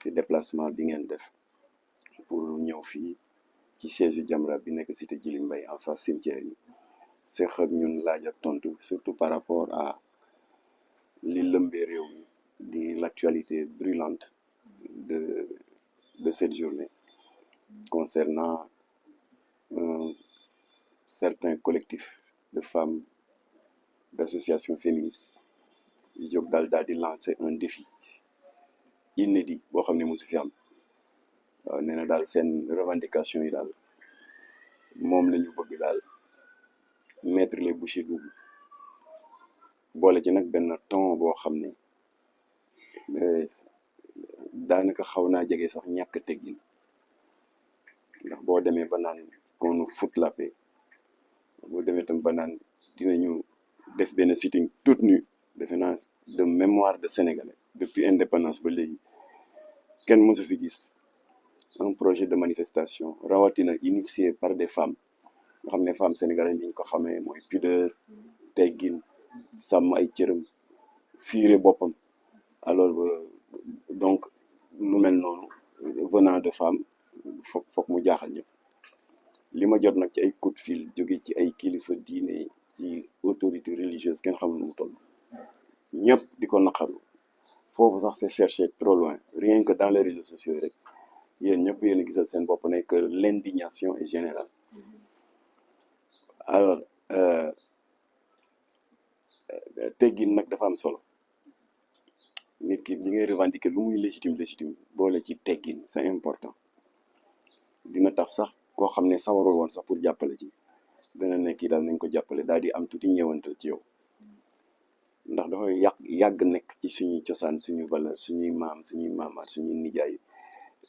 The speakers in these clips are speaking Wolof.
ci déplacement bi ngeen def pour ñëw fii ci siège Jamra bi nekk cité Djily Mbaye en face cimetière yi seq ak ñun laaj ak tontu surtout par rapport à li lëmbee réew mi di l'actualité brûlante de de cette journée concernant un certain collectif de femmes d'associations féministes yu jóg daal di lancer un défi inédit boo xam ne mosu fi am waaw nee na daal seen revendication yi daal moom la ñu bëgg daal mettre les bouchées doubles boole ci nag benn ton boo xam ne daanaka xaw naa jege sax ñàkk teggin ndax boo demee ba naan qu'on nous foute la paix boo demee tam ba naan dinañu def benn sitting toute nue defe naa de mémoire de sénégalais depuis indépendance ba léegi kenn mësu fi gis un projet de manifestation rawatina initié par des femmes nga xam ne femmes sénégalaises liñ ko xamee mooy pudeur teggin sàmm ay cëram fiire boppam alors donc lu mel noonu venant de femmes foog mu jaaxal ñëpp li ma jot nag ci ay coup de fil jóge ci ay kilifa diine ci autorité religieuse kenn xamul nu mu toll ñëpp di ko naqarlu foofu sax c'est chercher trop loin rien que dans les réseaux sociaux rek yéen ñëpp yéen a gisal seen bopp ne que l'indignation est générale alors teggin nag dafa am solo nit ki li ngay revendiquer lu muy légitime boole ci teggin c'est important dina tax sax koo xam ne sawarul woon sax pour jàppale ci dana ne kii daal nañ ko jàppale daal di am tuuti ñeewantal ci yow ndax dafay yàgg nekk ci suñuy cosaan suñu valeur suñuy maam suñuy maamaat suñuy nijaay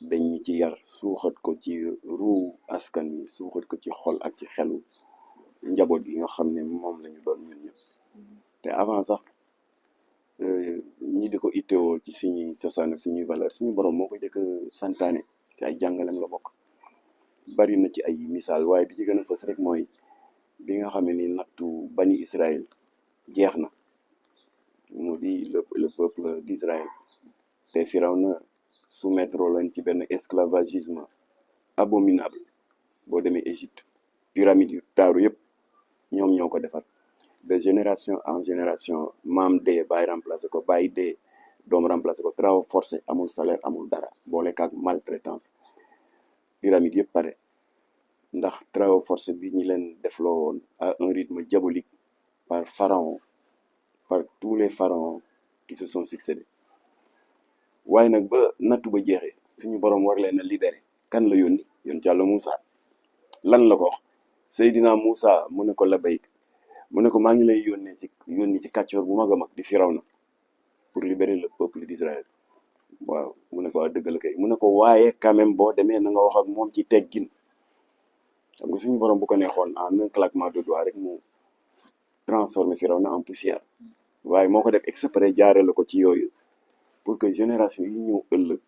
dañu ci yar suuxat ko ci ruu askan wi suuxat ko ci xol ak ci xelu njaboot yi nga xam ne moom lañu doon ñun ñëpp te avant sax ñi di ko itteewoo ci suñuy cosaan ak suñuy valeur suñu borom moo ko jëkk santaane ci ay jàngalem la bokk bari na ci ay misaal waaye bi ci gën a fës rek mooy bi nga xam ne ni nattu bani Israël jeex na mu di le peuple d'Israël te Firawna soumettre leen ci benn esclavagisme abominable boo demee Égypte pyramide yu taaru yëpp ñoom ñoo ko defar de génération en génération maam dee baay remplacé ko baay dee doom remplacé ko travaux forcés amul salaire amul dara boole kaak maltraitance pyramide yëpp pare ndax travaux forcés bi ñi leen defloo woon à un rythme diabolique par tous les pharaons qui se sont succédés waaye nag ba nattu ba jeexee suñu borom war leen a libéré kan la yónni yoon Yàlla Moussa lan la ko wax Seydina Moussa mu ne ko labayk mu ne ko maa ngi lay yónni ci kàccoor bu mag a mag di Firawna pour libérer le peuple d'Israël waaw mu ne ko waa dëggal kay mu ne ko waaye quand même boo demee na nga wax ak moom ci teggin xam nga suñu borom bu ko neexoon en un claquement de doigts rek mu transformer Firawna en poussière waaye moo ko def exprès jaare la ko ci yooyu pour que génération yi ñëw ëllëg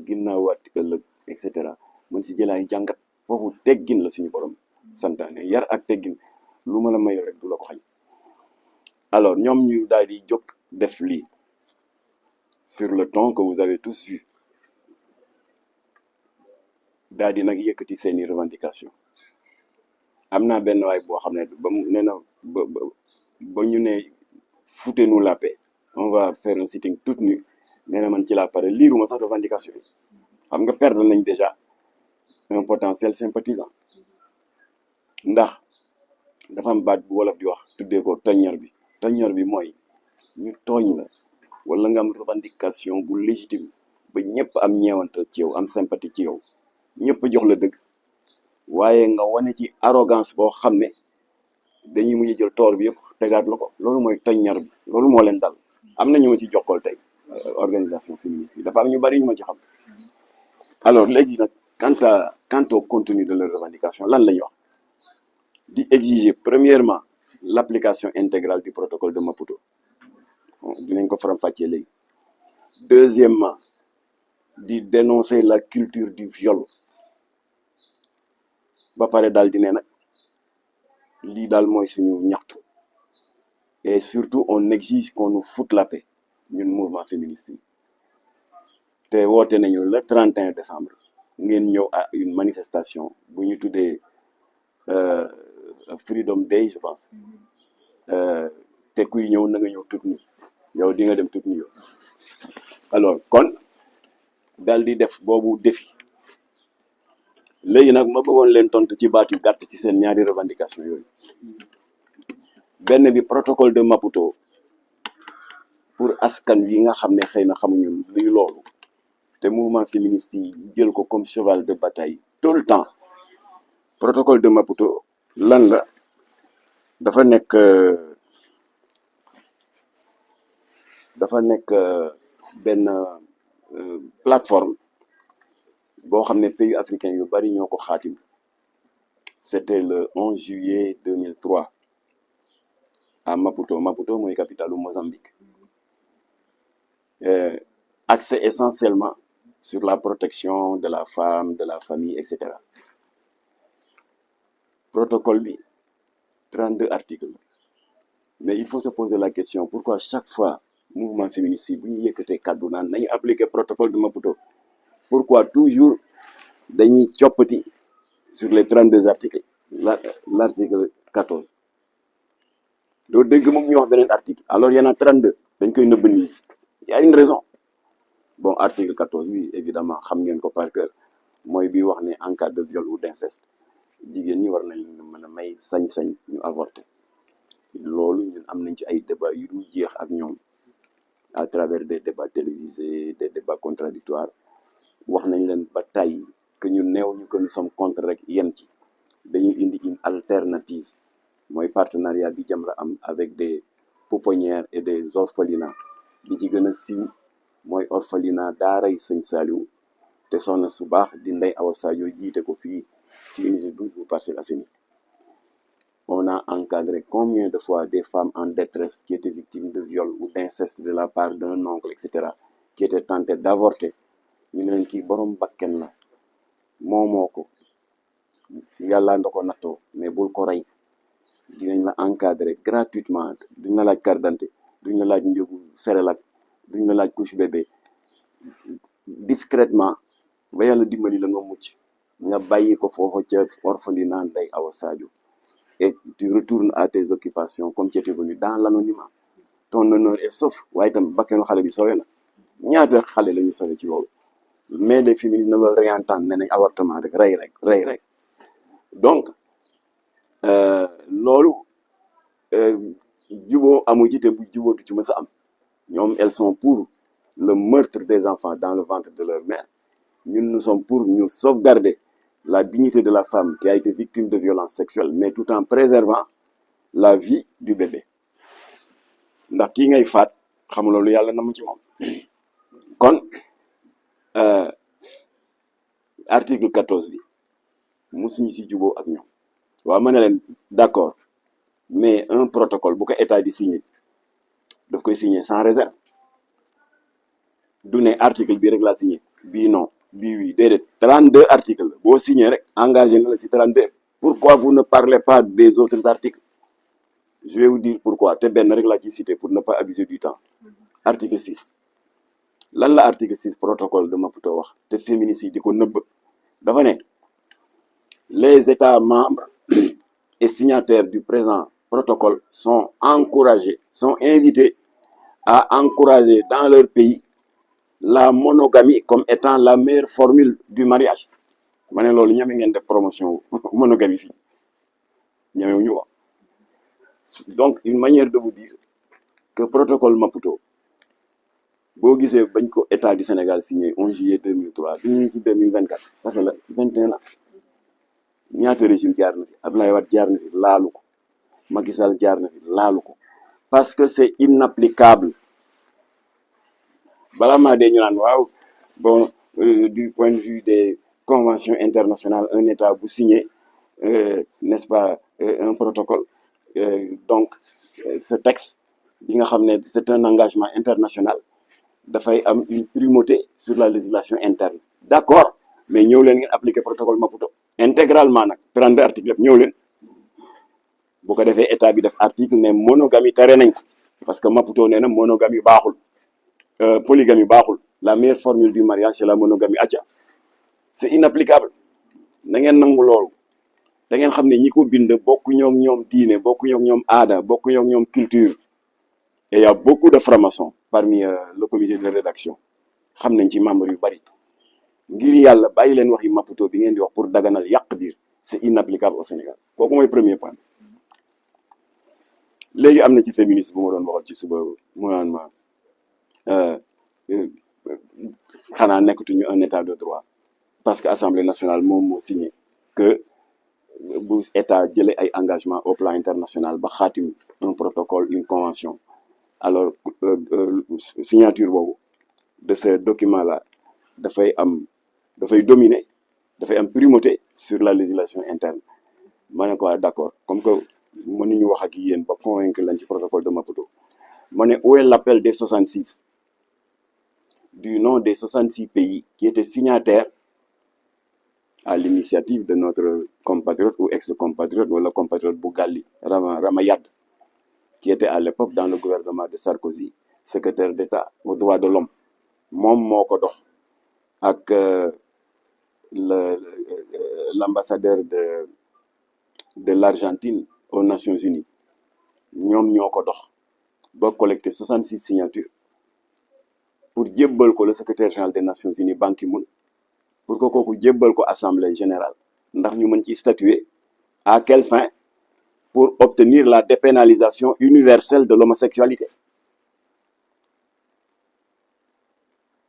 ginnaawaat ëllëg et cetera mën si jëlaay jàngat foofu teggin la suñu borom santaane yar ak teggin lu ma la mayo rek du la ko xañ alors ñoom ñu daal di jóg def lii sur le ton que vous avez tous vu daal di nag yëkkati seeni revendication am naa benn waay boo xam ne ba mu nee na ba ñu ne foutez-nous la paix on va faire un sitting toute nue nee na man ci laa pare liiruma sax revendication yi xam nga perdre nañ déjà un potentiel sympathisant ndax dafa am baat bu wolof di wax tuddee ko toññar bi mooy ñu tooñ la wala nga am revendication bu légitime ba ñëpp am ñeewante ci yow am sympathie ci yow ñëpp jox la dëgg waaye nga wane ci arrogance boo xam ne dañuy mujj jël toor bi yëpp tegaat la ko loolu mooy toññar bi loolu moo leen dal am na ñu ma ci jokkool tey organisation féministe yi dafa am ñu bari ñu ma ci xam alors léegi nag quant au contenu de leur revendication lan la ñuy wax di exiger premièrement l'application intégrale du protocole de Maputo dinañ ko faram-fàccee léegi deuxièmement di dénoncer la culture du viol ba pare daal di ne nag lii daal mooy suñu ñaxtu et surtout on exige qu'on nous foute la paix ñun mouvement féministe yi te woote nañu le 31 décembre ngeen ñëw à une manifestation bu ñu tuddee Freedom Day je pense te kuy ñëw na nga ñëw tout nu yow di nga dem tout nu yow alors kon dal di def boobu défi léegi nag ma bëggoon leen tontu ci baat yu gàtt ci seen ñaari revendication yooyu benn bi protocole de Maputo pour askan yi nga xam ne xëy na xamuñu luy loolu te mouvement féministe yi jël ko comme cheval de bataille tout le temps protocole de Maputo lan la dafa nekk benn plateforme boo xam ne pays africain yu bari ñoo ko xaatim c'était le 11 juillet 2003 à Maputo mooy capitalu Mozambique axé essentiellement sur la protection de la femme, de la famille, etc. Protocole bi 32 articles mais il faut se poser la question pourquoi chaque fois mouvement féministe bu ñu yëkkatee kàddu naan nañu appliquer protocole de Maputo pourquoi toujours dañuy coppati sur les 32 articles l'article 14 doo dégg moom ñu wax beneen article alors il y en a 32 dañ koy nëbb nii il y a une raison bon article 14 oui évidemment xam ngeen ko par cœur mooy bi wax ne en cas de viol ou d'inceste jigéen ñi war nañ mën a may sañ-sañ ñu avorter loolu ñun am nañ ci ay débat yu dul jeex ak ñoom à travers des débats télévisés des débats contradictoires wax nañ leen ba tey que ñu neew ñu que nous sommes contre rek yem ci dañuy indi une alternative mooy partenariat bi Jamra am avec des pouponnières et des orphelinats bi ci gën a siiw mooy orphelinat daaray Sëñ Saliou te soxna su baax di Ndeye Awa Sadio jiite ko fii ci unité 12 bu Parcelles Assainies on a encadré combien de fois des femmes en détresse qui étaient victimes de viol ou d'inceste de la part d'un oncle etc qui étaient tentées d'avorter ñu ne leen kii borom bakken la moomoo ko yàlla nda ko nattoo mais bul ko rey dinañ la encadrer gratuitement duñ la laaj carte d'identité duñ la laaj njëgu Cerelac duñ la laaj couche bébé discrètement ba yàlla dimbali la nga mucc nga bàyyi ko foofu ca orphelinat Ndeye Awa Sadio et tu retournes à tes occupations comme tu étais venu dans l'anonymat ton honneur est sauf waaye itam bakkenu xale bi soowe na ñaata xale la ñu sowe ci loolu mais les féministes ne veulent rien entendre ne nañ avortement rek rey rek donc loolu juboo amu ci te bu juboo du ci mës a am ñoom elles sont pour le meurtre des enfants dans le ventre de leur mère ñun nous sommes pour ñu sauvegarder la dignité de la femme qui a été victime de violences sexuelles mais tout en préservant la vie du bébé ndax kii ngay faat xamuloo lu yàlla na mu ci moom kon article 14 bi musuñu si juboo ak ñoom waaw ma ne leen d'accord mais un protocole bu ko état di signer daf koy signer sans réserve du ne article bi rek laa signer bii non bii oui déedéet 32 articles la boo signer rek engagé na la ci 32 pourquoi vous ne parlez pas des autres articles je vais vous dire pourquoi te benn rek laa ciy citer pour ne pas abuser du temps article 6 lan la article 6 protocole de Maputo wax te féministes yi di ko nëbb dafa ne les états membres et signataires du présent protocole sont invités à encourager dans leur pays la monogamie comme étant la meilleure formule du mariage ma ne loolu ñeme ngeen def promotion monogamie fii ñemewu ñu wax donc une manière de vous dire que protocole Maputo boo gisee bañ ko état du Sénégal signé 11 juillet 2003 bi ñu ci 2024 ça fait la 21 ans ñaata régime jaar na fi Abdoulaye Wade jaar na fi laalu ko Macky Sall jaar na fi laalu ko parce que c'est inapplicable balaa maa dee ñu naan waaw bon du point de vue des conventions internationales un état bu signé n'est-ce pas un protocole donc ce texte bi nga xam ne c'est un engagement international dafay am une primauté sur la législation interne d'accord mais ñëw leen ngeen appliquer protocole Maputo intégralement nag 32 articles yëpp ñëw leen bu ko defee état bi def article ne monogamie tere nañ ko parce que Maputo nee na monogamie baaxul polygamie baaxul la meilleure formule du mariage c'est la monogamie acca c'est inapplicable na ngeen nangu loolu da ngeen xam ne ñi ko bind bokku ñoom diine bokku ñoom aada bokku ñoom culture et il y a beaucoup de francs-maçons parmi le comité de rédaction xam nañ ci membre yu bari ngir yàlla bàyyi leen wax yi Maputo bi ngeen di wax pour daganal yàq biir c'est inapplicable au Sénégal kooku mooy premier point léegi am na ci féministe bu ma doon waxal ci suba mu naan ma xanaa nekkatuñu un état de droit parce que assemblée nationale moom moo signé que bu état jëlee ay engagement au plan international ba xaatim un protocole une convention alors signature boobu de ce document là dafay dominer dafay am primauté sur la législation interne ma ne ko d'accord comme que mënuñu wax ak yéen ba convaincre lañ ci protocole de Maputo ma ne où est l'appel des 66 du nom des 66 pays qui étaient signataires à l'initiative de notre compatriote ou ex-compatriote wala compatriote Bougali Ramayad qui était à l'époque dans le gouvernement de Sarkozy secrétaire d'État aux droits de l'homme moom moo ko dox ak l'ambassadeur de l'Argentine aux Nations Unies ñoom ñoo ko dox ba collecter 66 signatures pour jébbal ko le secrétaire général des Nations Unies Ban Ki-moon pour que kooku jébbal ko assemblée générale ndax ñu mën ci statuer à quelle fin pour obtenir la dépénalisation universelle de l'homosexualité.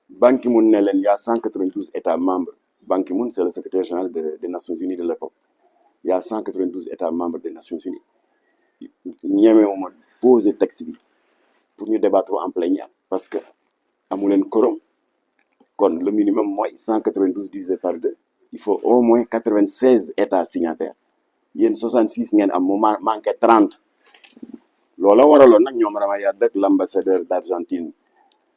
Ban Ki-moon ne leen y a 192 États membres. Ban Ki-moon c'est le secrétaire général des Nations Unies de l'époque. Il y a 192 États membres des Nations Unies. ñemewuma poser texte bi pour ñu débattre en plénière parce que amu leen quorum kon le minimum mooy 192 divisé par 2 il faut au moins 96 États signataires yéen 66 ngeen am mu manqué 30 loola waraloon nag ñoom Ramayad ak l'ambassadeur d'Argentine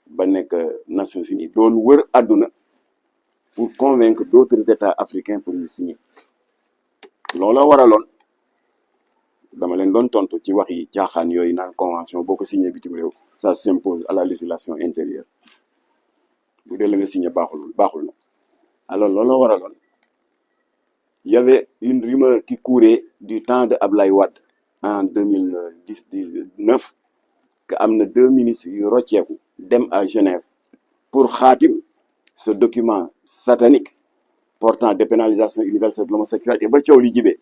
ba nekk Nations Unies doon wër àdduna pour convaincre d'autres États africains pour ñu signer loola waraloon dama leen doon tontu ci wax yi caaxaan yooyu naan convention boo ko signé bitim réew ça s'impose à la législation intérieure bu dee la nga signé baaxul na alors loolu waraloon il y avait une rumeur qui courait du temps de Ablaye Wade en 2019 que am na 2 ministres yu rocceeku dem à Genève pour xaatim ce document satanique portant dépénalisation universelle de l'homosexualité ba coow li jibee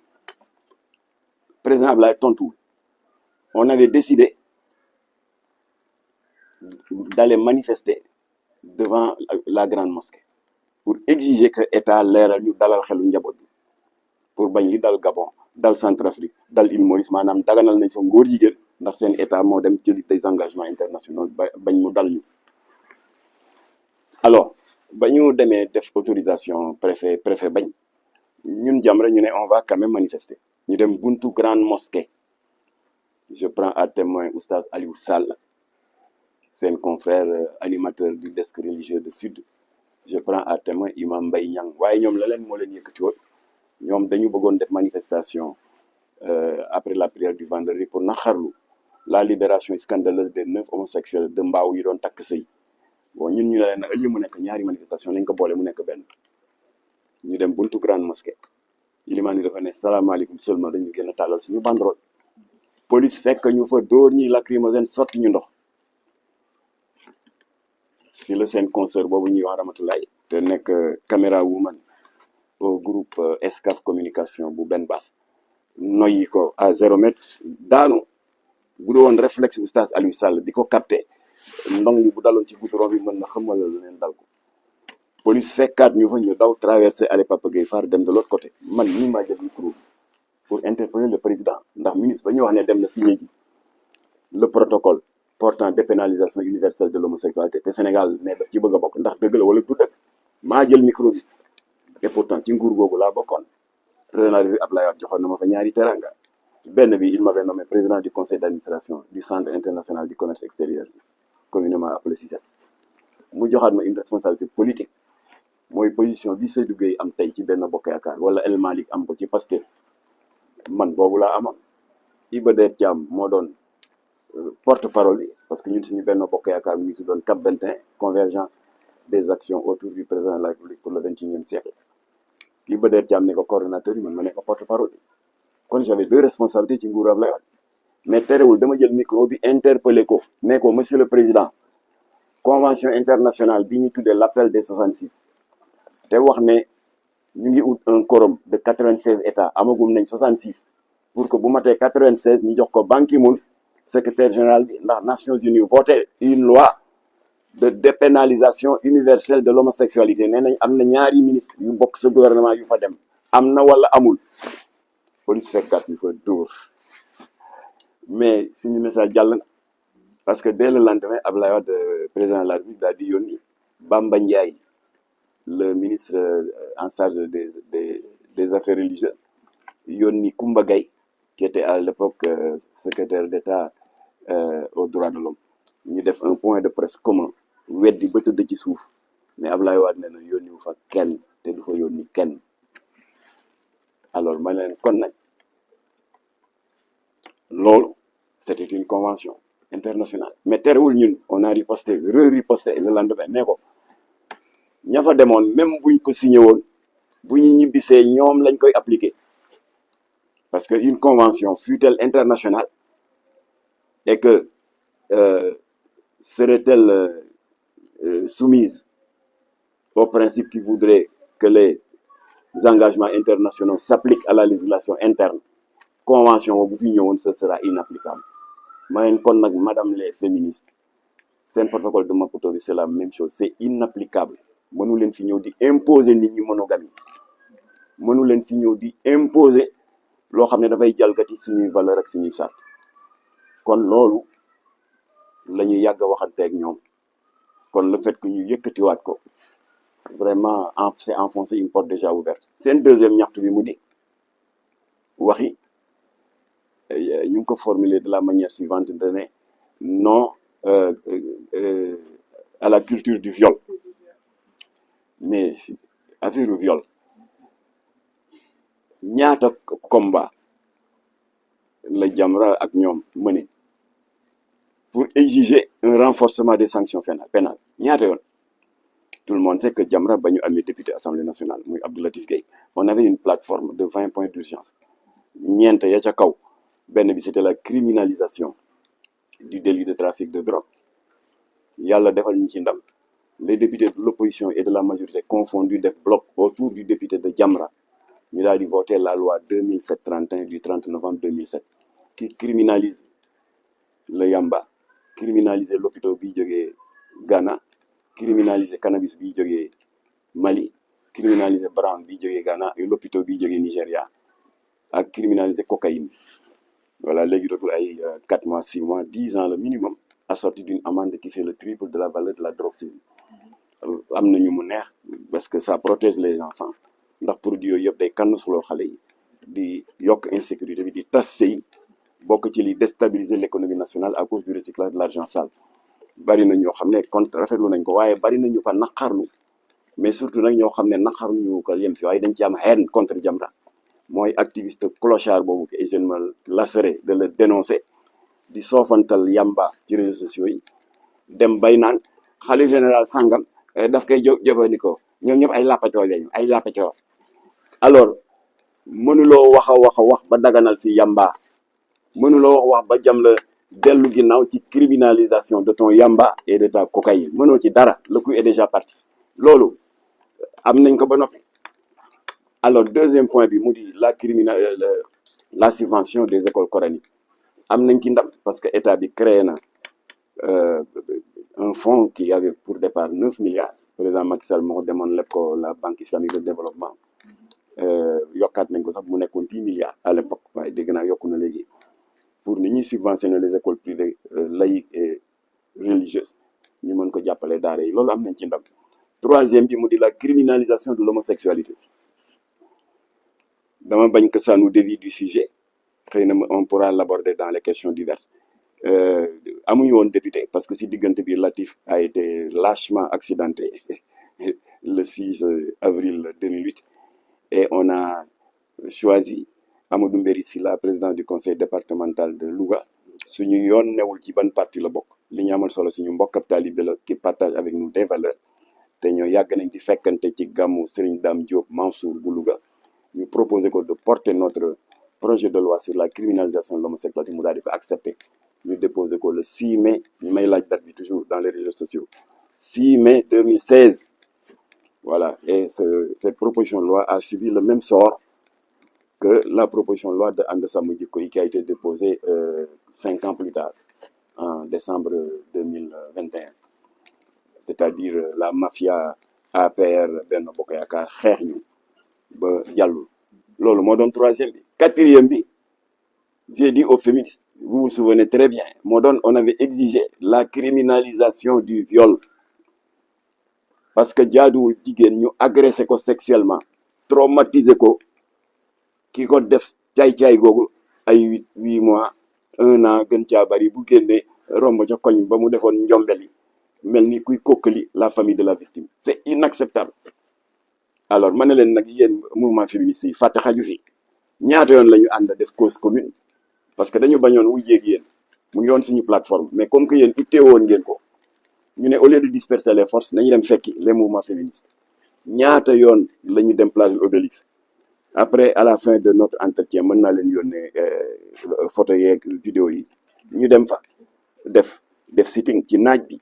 président Ablaye tontu on avait décidé d'aller manifester devant la grande mosquée pour exiger que état leeral ñu dalal xelu njaboot bi pour bañ li dal Gabon dal Centrafrique dal Île Maurice maanaam daganal nañ fa ngóor jigéen ndax seen état moo dem jëli des engagements internationaux bañ mu dal ñu alors ba ñu demee def autorisation préfet bañ ñun Jamra ñu ne on va quand même manifester ñu dem buntu grande mosquée je prends à témoin oustaz Aliou Sall seen confrère animateur du desk religieux de Sud je prends à témoin imam Mbaye Niang waaye ñoom la leen moo leen yëkkati woon ñoom dañu bëggoon def manifestation après la prière du vendredi pour naxarlu la libération scandaleuse des 9 homosexuels de Mbao yi doon takk sëy bon ñun ñu la leen ëllëg mu nekk ñaari manifestation nañ ko boole mu nekk benn ñu dem buntu grande mosquée ilimaan yi dafa ne salaamaaleykum seulement dañu gën a tàllal suñu banderole police fekk ñu fa dóor ñi lacrymogène sotti ñu ndox si la seen concert boobu ñuy wax Ramatulaay te nekk caméra woman au groupe Escaf communication bu benn bas noyyi ko à 0 mètre daanu bu doon réflexe oustaz Aliou Sall di ko capté ndong yi bu daloon ci goudron bi mën na xam wala lu leen dal ko police fekkaat ñu fa ñu daw traversé Allée Papa Gueye Far dem de l'autre côté man ñii maa jël micro pour interpeller le président ndax ministre ba ñu wax ne dem na signé ji le protocole portant dépénalisation universelle de l'homosexualité te Sénégal ne daf ci bëgg a bokk ndax dëgg la wala du dëgg maa jël micro bi et pourtant ci nguur googu laa bokkoon président bi Abdoulaye Wade joxoon na ma fa ñaari teranga benn bi il m'avait nommé président du conseil d'administration du centre international du commerce extérieur communément appelé CICES mu joxaat ma une responsabilité politique mooy position bi Seydou Gueye am tey ci Benno Bokk Yaakaar wala El Malick am ko ci parce que man boobu laa amoon Iba Der Thiam moo doon porte-parole yi parce que ñun suñu Benno Bokk Yaakaar mu ngi tuddoon CAP 21 convergence des actions autour du président de la République pour le 21e siècle kii ba der ci am ne ko coordonnateur yi man ma ne ko porte-parole kon j'avais deux responsabilités ci nguuru Abdoulaye Wade mais terewul dama jël micro bi interpellé ko ne ko monsieur le président convention internationale bi ñu tuddee l'appel des 66 te wax ne ñu ngi ut un quorum de 96 états amagum nañ 66 pour que bu matee 96 ñu jox ko Ban Ki-moon secrétaire général bi ndax Nations Unies voté une loi de dépénalisation universelle de l'homosexualité nee nañ am na ñaari ministre yu bokk sa gouvernement yu fa dem am na wala amul police fekkat yu fa dóor mais suñu message jàll na parce que dès le lendemain Abdoulaye Wade président de la République daal di yónni Bamba Ndiaye le ministre en charge des affaires religieuses yónni Koumba Gaye qui était à l'époque secrétaire d'État aux droits de l'homme ñu def un point de presse commun weddi ba tëdd ci suuf mais Abdoulaye Wade nee na yónni wu fa kenn te du fa yónni kenn alors ma leen kon nag loolu c'était une convention internationale mais terewul ñun on a riposté riposté le lendemain ne ko ña fa demoon même buñ ko signé woon bu ñu ñibbisee ñoom lañ koy appliquer parce que une convention fût-elle internationale et que serait-elle soumise au principe qui voudrait que les engagements internationaux s'appliquent à la législation interne convention bu fi ñëwoon ce sera inapplicable ma ne kon nag madame les féministes seen protocole de Maputo bi c'est la même chose c'est inapplicable mënu leen fi ñëw di imposer nit ñi monogamie mënu leen fi ñëw di imposer loo xam ne dafay jalgati suñuy valeur ak suñuy charte kon loolu la ñu yàgg a waxanteeg ñoom kon le fait que ñu yëkkatiwaat ko vraiment c'est enfoncer une porte déjà ouverte seen deuxième ñaxtu bi mu di waxi ñu ngi ko formuler de la manière suivante de ne non à la culture du viol mais affaire du viol ñaata combat la Jamra ak ñoom mené pour exiger un renforcement des sanctions pénales ñaata yoon tout le monde sait que Jamra ba ñu amee député assemblée nationale muy Abdou Latif Gueye on avait une plateforme de 20 points d'urgence ñeent ya ca kaw benn bi c'était la criminalisation du délit de trafic de drogue yàlla defal ñu ci ndam les députés de l'opposition et de la majorité confondus def bloc autour du député de Jamra ñu daal di voter la loi 2007-31 du 30 novembre 2007 qui criminalise le yamba criminaliser l'opito bi jógee Ghana criminaliser cannabis bi jógee Mali criminaliser brown bi jógee Ghana et l'opito bi jógee Nigéria ak criminaliser cocaïne voilà léegi dootul ay 4 mois 6 mois 10 ans le minimum assorti d'une amende qui fait le triple de la valeur de la drogue saisie am na ñu mu neex parce que ça protège les enfants ndax produit yooyu yëpp day kann suloo xale yi di yokk insécurité bi di tas sëy bokk ci li déstabiliser l'économie nationale à cause du recyclage de l'argent sale bari na ñoo xam ne contre rafetlu nañ ko waaye bari na ñu ko naqarlu mais surtout nag ñoo xam ne naqarluñu ko yem si waaye dañ ci am haine contre Jamra mooy activiste clochard boobu et je me lasserai de le dénoncer di soofantal yamba ci réseaux sociaux yi dem bay naan xalifa général sangam daf koy jëfandikoo ñoom ñëpp ay lappacoo lañu ay lappacoo alors mënuloo wax a wax ba daganal fi yamba mënuloo wax ba jam la dellu ginnaaw ci criminalisation de ton yamba et de ta cocaïne mënoo ci dara le coup est déjà parti loolu am nañ ko ba noppi alors deuxième point bi mu di la subvention des écoles coraniques am nañ ci ndam parce que état bi créé na un fonds qui avait pour départ 9 milliards président Macky Sall moo ko demoon lépp ko la banque islamique de développement yokkaat nañ ko sax mu nekkoon 10 milliards à l'époque waaye dégg naa yokku na léegi pour ni ñuy subventionner les écoles privées laïques et religieuses ñu mën ko jàppale daara yi loolu am nañ ci ndam troisième bi mu di la criminalisation de l'homosexualité dama bañ que ça nous dévie du sujet xëy na on pourra l'aborder dans les questions diverses amuñu woon député parce que si diggante bi Latif a été lâchement accidenté le 6 avril 2008 et on a choisi Amadou Mbéry Sylla président du conseil départemental de Louga suñu yoon newul ci ban parti la bokk li ñu amal solo suñu mbokk ab taalibe la qui partage avec nous des valeurs te ñoo yàgg nañ di fekkante ci gàmmu Serigne Dame Diop Mansour bu Louga ñu proposé ko de porter notre projet de loi sur la criminalisation de l'homosexualité mu daal di ko accepté ñu déposé ko le 6 mai ñu may laaj date bi toujours dans les réseaux sociaux 6 mai 2016 voilà et cette proposition de loi a subi le même sort que la proposition de loi de And Samm Jikko Yi qui a été déposée 5 ans plus tard en décembre 2021 c'est-à-dire la mafia APR Benno Bokk Yaakaar xeex ñu ba jàllul loolu moo doon troisième bi quatrième bi j'ai dit aux féministes vous vous souvenez très bien moo doon on avait exigé la criminalisation du viol parce que jaaduwul jigéen ñu agressé ko sexuellement traumatisé ko ki ko def caay-caay googu ay 8 mois 1 an gën caa bari bu génnee romb ca koñ ba mu defoon njombeli mel ni kuy kokkali la famille de la victime c'est inacceptable alors ma ne leen nag yéen mouvement féministe yi fàtte xaju fi ñaata yoon la ñu ànd def cause commune parce que dañu bañoon wujjeeg yéen mu ngi woon suñu plateforme mais comme que yéen itteewoon ngeen ko ñu ne au lieu de disperser les forces nañu dem fekki les mouvements féministes ñaata yoon la ñu dem place de l'Obélisque après à la fin de notre entretien mën naa leen yónnee photo yeeg vidéo yi ñu dem fa def sitting ci naaj bi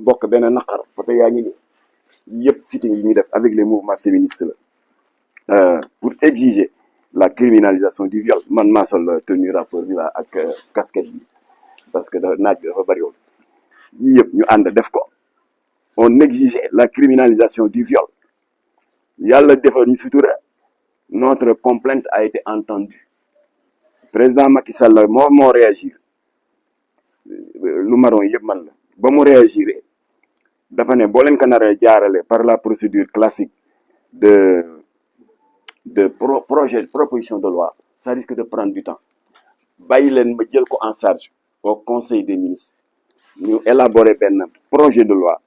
bokk benn naqar photo yaa ngi ni yëpp sitting yi ñu def avec les mouvements féministes la pour exiger la criminalisation du viol man maa sol tenue rapport bi la ak casquette bi parce que naaj bi dafa bëri woon yii yëpp ñu ànd def ko on exigeait la criminalisation du viol yàlla defal ñu sutura notre complainte a été entendue président Macky Sall moo réagir lu maron yëpp man la ba mu réagir dafa ne boo leen ko naree jaarale par la procédure classique de proposition de loi ça risque de prendre du temps bàyyi leen ma jël ko en charge au conseil des ministres ñu élaborer benn projet de loi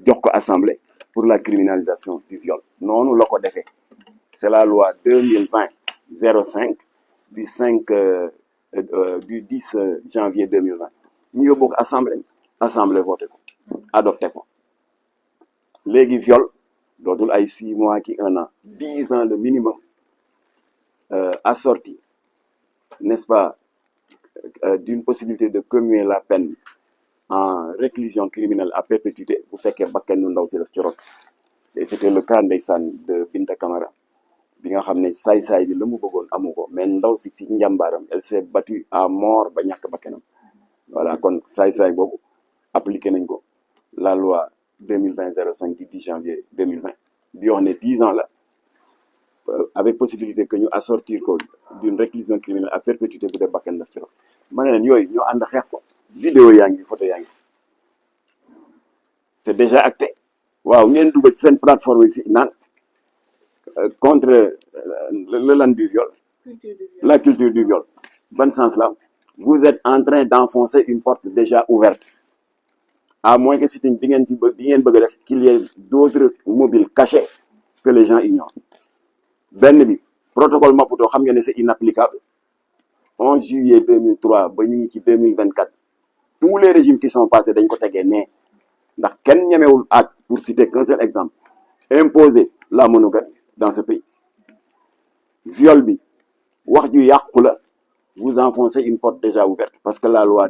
jox ko assemblée pour la criminalisation du viol noonu la ko defee c'est la loi 2020-05 du 10 janvier 2020 ñu yóbbu ko assemblée voté ko adopté ko léegi viol dootul ay 6 mois ki 1 an 10 ans le minimum assorti n'est-ce pas d'une possibilité de commuer la peine en réclusion criminelle à perpétuité bu fekkee bakkanu ndaw si def ci rot c'était le cas ndeysaan de Binta Camara bi nga xam ne saay-saay bi la mu bëggoon amu ko mais ndaw si njàmbaaram elle s'est battue à mort ba ñàkk bakkanam voilà kon saay-saay boobu appliqué nañ ko la loi 2020-05 du 10 janvier 2020 bi wax ne 10 ans la avec possibilité que ñu assortir ko d'une réclusion criminelle à perpétuité bu dee bakkan def ci rot ma ne leen yooyu ñoo ànd xeex ko vidéo yaa ngi photo yaa ngi c'est déjà acté waaw ngeen dugal ci seen plateforme yi fi naan contre le land du viol la culture du viol ban sens là vous êtes en train d'enfoncer une porte déjà ouverte à moins que sitting bi ngeen bëgg a def qu'il y ait d'autres mobiles cachés que les gens ignorent benn bi protocole Maputo xam ngeen ne c'est inapplicable 11 juillet 2003 ba ñu ngi ci 2024 tous les régimes qui sont passés dañ ko tegee ne ndax kenn ñemewul ak pour citer qu'un seul exemple imposer la monogamie dans ce pays viol bi wax ju yàqu la vous enfoncez une porte déjà ouverte parce que la loi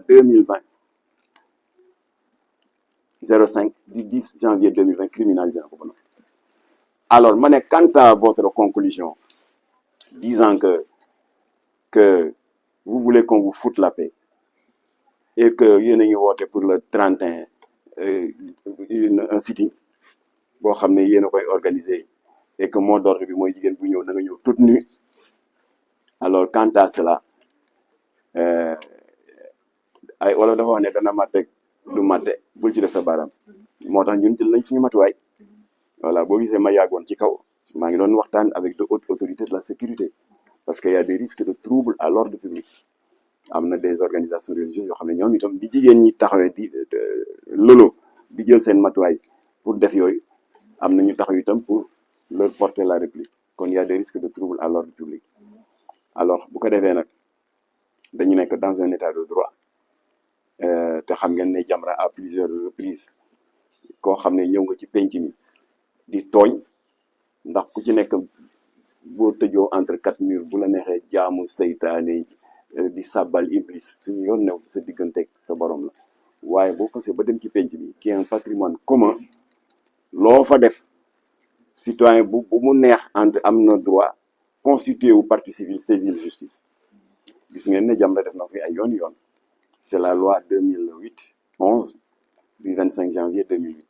2020-05 du 10 janvier 2020 criminalisé na ko ba noppi alors ma ne quant à votre conclusion disant que vous voulez qu'on vous foute la paix et que yéen a ngi woote pour le 31 un sitting boo xam ne yéen a koy organiser et que mot d'ordre bi mooy jigéen bu ñëw na nga ñëw toute nue alors quant à cela ay wala dafa wax ne dana matte du matte bul ci def sa baaraam moo tax ñun jël nañ suñu matuwaay voilà boo gisee ma yàggoon ci kaw maa ngi doon waxtaan avec de hautes autorités de la sécurité parce que y a des risques de troubles à l'ordre public am na des organisations religieuses yoo xam ne ñoom itam di jigéen ñi taxawee di lolo di jël seen matuwaay pour def yooyu am na ñu taxaw itam pour leur porter la réplique kon y a des risques de troubles à l'ordre public alors bu ko defee nag dañu nekk dans un état de droit te xam ngeen ne Jamra à plusieurs reprises koo xam ne ñëw nga ci penc mi di tooñ ndax ku ci nekk boo tëjoo entre quatre murs bu la neexee jaamu seytaane di sàbbal iblis suñu yoon new sa digganteeg sa borom la waaye boo xasee ba dem ci penc bi qui est un patrimoine commun loo fa def citoyen bu mu neex entre am na droit constitué wu partie civile saisir justice gis ngeen ne Jamra def na fi ay yoon c'est la loi 2008-11 du 25 janvier 2008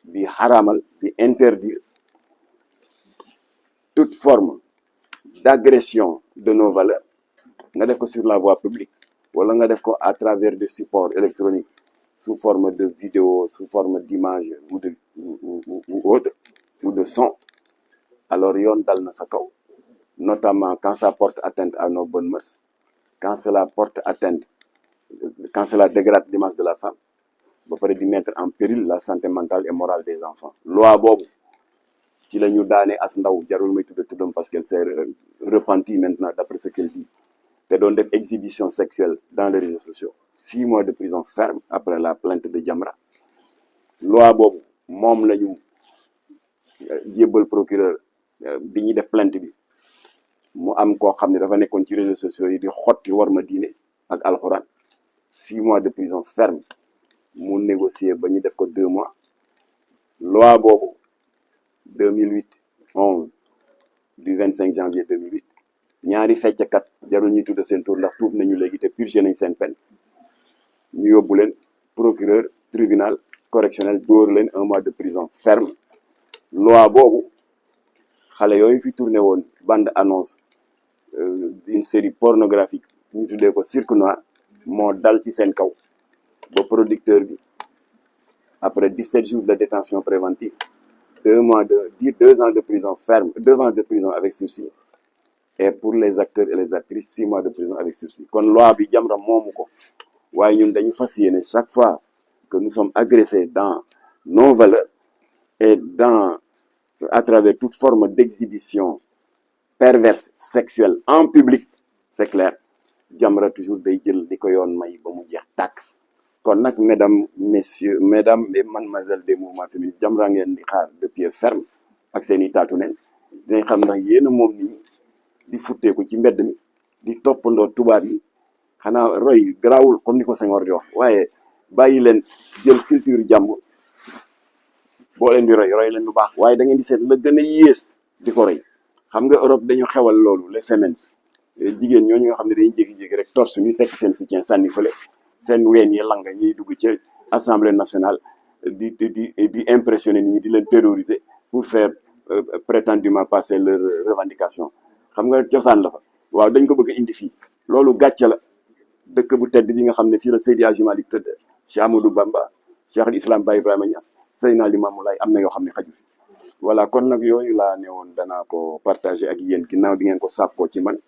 bi xaraamal di interdire toute forme d'agression de nos valeurs nga def ko sur la voie publique wala nga def ko à travers des supports électroniques sous forme de vidéo sous forme d'image ou autre ou de son alors yoon dal na sa kaw notamment quand ça porte atteinte à nos bonnes mœurs quand cela porte atteinte quand cela dégrade l'image de la femme ba pare di mettre en péril la santé mentale et morale des enfants loi boobu ci la ñu daane as ndaw jarul may tuddam parce qu'elle s'est repentie maintenant d'après ce qu'elle dit te doon def exhibition sexuelle dans les réseaux sociaux 6 mois de prison ferme après la plainte de Jamra loi boobu moom la ñu jébbal procureur bi ñuy def plainte bi mu am koo xam ne dafa nekkoon ci réseaux sociaux yi di xotti war ma diine ak alxuraan 6 mois de prison ferme mu négocier ba ñu def ko 2 mois loi boobu 2008-11 du 25 janvier 2008 ñaari fecckat jarul ñuy tudd seen tur ndax tuub nañu léegi te purgé nañ seen peine ñu yóbbu leen procureur tribunal correctionnel dóor leen 1 mois de prison ferme loi boobu xale yooyu fi tourné woon bande annonce d'une série pornographique ñu tuddee ko Cirque Noir moo dal ci seen kaw ba producteur bi après 17 jours de détention préventive 2 ans de prison ferme 2 ans de prison avec sursis et pour les acteurs et les actrices 6 mois de prison avec sursis kon loi bi Jamra moomu ko waaye ñun dañu fas yéene chaque fois que nous sommes agressés dans nos valeurs et à travers toute forme d'exhibition perverse sexuelle en public c'est clair Jamra toujours day jël di ko yoon may ba mu jeex tàkk kon nag mesdames et mademoiselles des mouvements féministes Jamra ngeen di xaar de pied ferme ak seen i taatu nen dinañ xam nag yéen a moom nii di futteeku ci mbedd mi di toppandoo tubaab yi xanaa roy garaawul comme ni ko Senghor di wax waaye bàyyi leen jël culture jàmbur boo leen di roy leen lu baax waaye da ngeen di seet la gën a yées di ko roy xam nga Europe dañu xewal loolu les femmes jigéen ñooñu nga xam ne dañuy jékki-jékki rek torse ñu tekk seen soutien sànni fële seen ween yi langa ñuy dugg ci assemblée nationale di impressionner nit ñi di leen terroriser pour faire prétendument passer leur revendication xam nga cosaan la fa waaw dañ ko bëgg a indi fii loolu gàcce la dëkk bu tedd bi nga xam ne fii la Seydi Hadji Malick tëdd Cheikh Amadou Bamba Cheikh al Islam Baye Ibrahima Niass Seydina Limamou Laye am na yoo xam ne xaju fi voilà kon nag yooyu laa ne woon danaa ko partager ak yéen ginnaaw bi ngeen ko sàkkoo ci man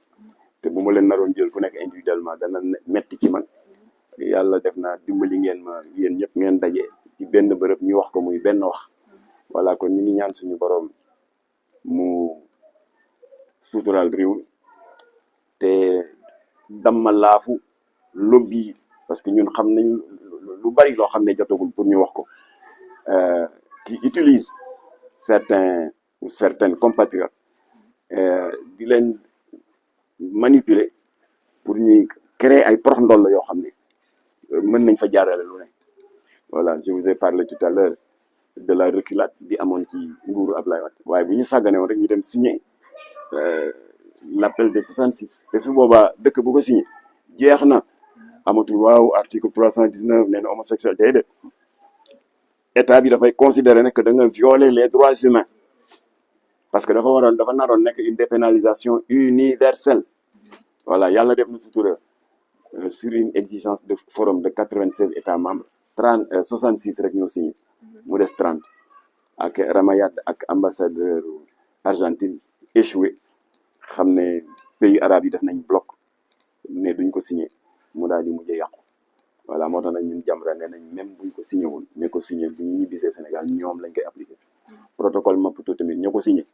te bu ma leen naroon jël ku nekk individuellement dana metti ci man yàlla def naa dimbali ngeen ma yéen ñëpp ngeen daje ci benn bërëb ñu wax ko muy benn wax voilà kon ñu ngi ñaan suñu borom mu sutural réew mi te damma laafu lobby parce que ñun xam nañ lu bari loo xam ne jotagul pour ñu wax ko qui utilise certains ou certaines compatriotes di leen manipuler pour ñuy créer ay prox ndoll yoo xam ne mën nañ fa jaarale lu ne voilà je vous ai parlé tout à l'heure de la reculade bi amoon ci nguuru Ablaye Wade waaye bu ñu sàggane woon rek ñu dem signer l'appel de 66 te su boobaa dëkk bu ko signé jeex na amatul waaw article 319 nee na homosexuel déedéet état bi dafay considérer ne que da nga violer les droits humains parce que dafa naroon nekk une dépénalisation universelle voilà yàlla def na sutura sur une exigence de forum de 96 états membres 66 rek ñoo signé mu des 30 ak Ramayad ak ambassadeur Argentine échoué xam ne pays arabes yi def nañ bloc ne duñ ko signé mu daal di mujjee yàqu voilà moo tax nag ñun Jamra nee nañ même buñ ko signé wul ña ko signé bu ñu ñibbisee Sénégal ñoom lañ koy appliqué protocole Maputo tamit ña ko signé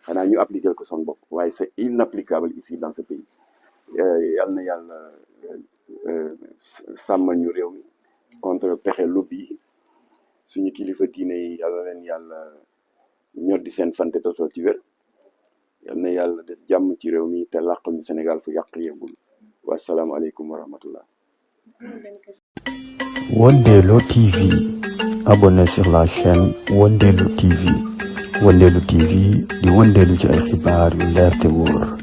xanaa ñu appliqué ko son bopp waaye c'est inapplicable ici dans ce pays yal na yàlla sàmmal ñu réew mi contre pexe lobby yi suñu kilifa diine yi yàlla leen yàlla ñor di seen fante tootoo ci wér yal na yàlla def jàmm ci réew mi te làq ñu Sénégal fu yàq yeggul wasalaamaaleykum wa rahmatullah. Wondelo TV. Abonnez sur la chaîne Wondelo TV. Wondelo TV di wondeelu ci ay xibaar yu leer te wóor.